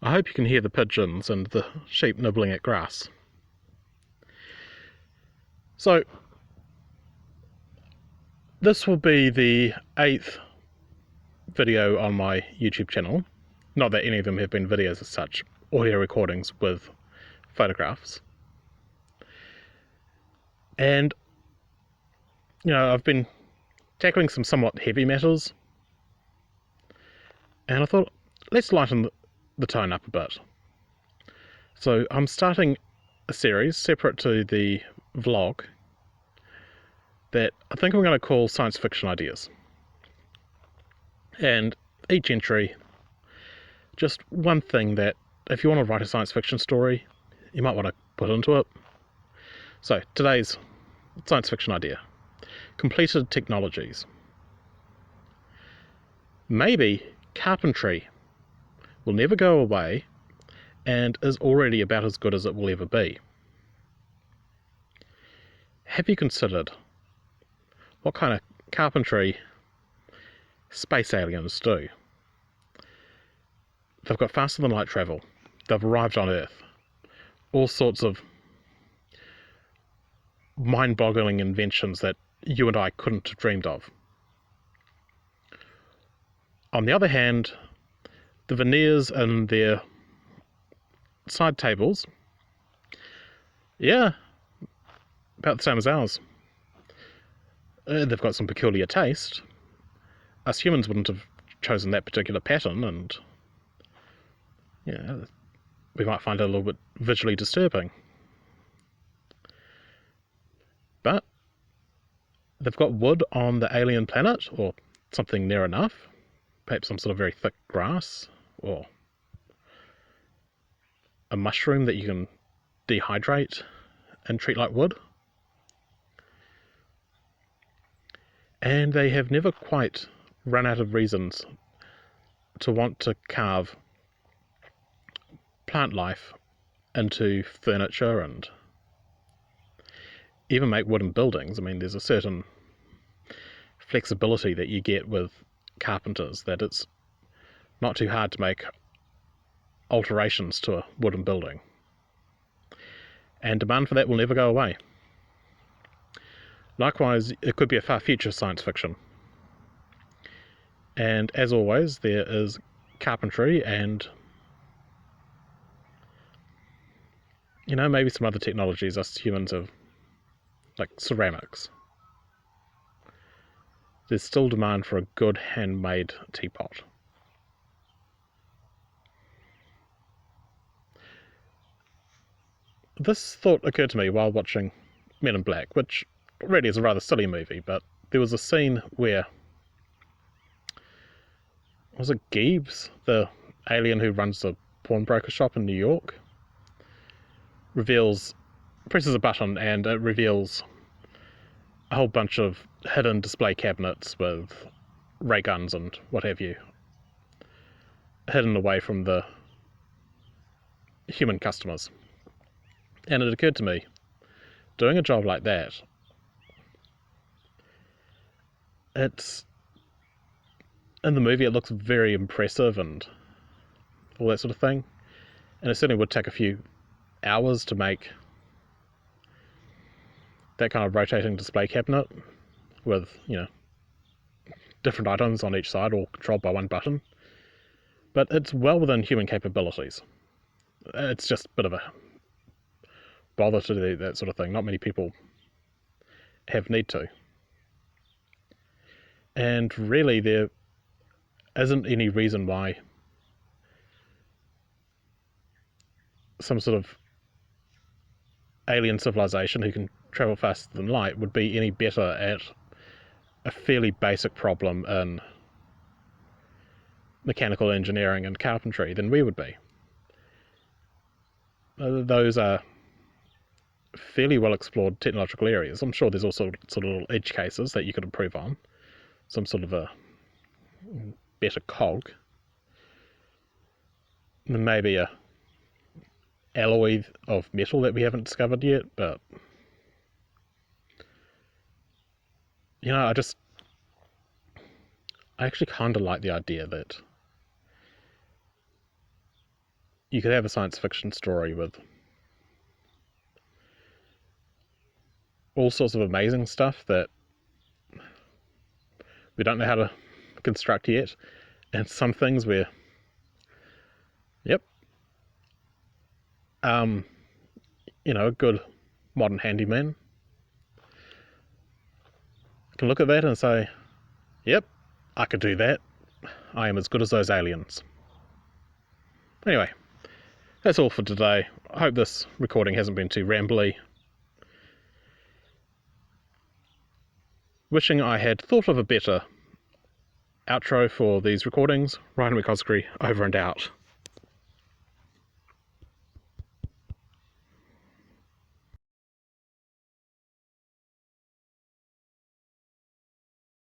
I hope you can hear the pigeons and the sheep nibbling at grass. So, this will be the 8th video on my YouTube channel. Not that any of them have been videos as such, audio recordings with photographs. And, I've been tackling some somewhat heavy matters, and I thought, let's lighten the tone up a bit. So I'm starting a series separate to the vlog that I think I'm going to call Science Fiction Ideas. And each entry, just one thing that, if you want to write a science fiction story, you might want to put into it. So today's science fiction idea: completed technologies. Maybe carpentry will never go away and is already about as good as it will ever be. Have you considered what kind of carpentry space aliens do? They've got faster than light travel, they've arrived on Earth, all sorts of mind-boggling inventions that you and I couldn't have dreamed of. On the other hand, the veneers in their side tables, about the same as ours. They've got some peculiar taste. Us humans wouldn't have chosen that particular pattern, and we might find it a little bit visually disturbing. But they've got wood on the alien planet, or something near enough, perhaps some sort of very thick grass, or a mushroom that you can dehydrate and treat like wood. And they have never quite run out of reasons to want to carve plant life into furniture and even make wooden buildings. I mean, there's a certain flexibility that you get with carpenters, that it's not too hard to make alterations to a wooden building. And demand for that will never go away. Likewise, it could be a far future science fiction. And as always, there is carpentry and, maybe some other technologies us humans have, like ceramics. There's still demand for a good handmade teapot. This thought occurred to me while watching Men in Black, which really is a rather silly movie, but there was a scene where, was it Gibbs, the alien who runs the pawnbroker shop in New York, presses a button and it reveals a whole bunch of hidden display cabinets with ray guns and what have you, hidden away from the human customers. And it occurred to me, doing a job like that, in the movie it looks very impressive and all that sort of thing, and it certainly would take a few hours to make that kind of rotating display cabinet with, different items on each side, all controlled by one button. But it's well within human capabilities. It's just a bit of a bother to do that sort of thing. Not many people have need to. And really, there isn't any reason why some sort of alien civilization who can travel faster than light would be any better at a fairly basic problem in mechanical engineering and carpentry than we would be. Those are fairly well explored technological areas. I'm sure there's also sort of little edge cases that you could improve on, some sort of a better cog, maybe a alloy of metal that we haven't discovered yet, but I actually kind of like the idea that you could have a science fiction story with all sorts of amazing stuff that we don't know how to construct yet, and some things where, yep, a good modern handyman can look at that and say, yep, I could do that. I am as good as those aliens. Anyway, that's all for today. I hope this recording hasn't been too rambly. Wishing I had thought of a better outro for these recordings. Ryan McCoskrie, over and out.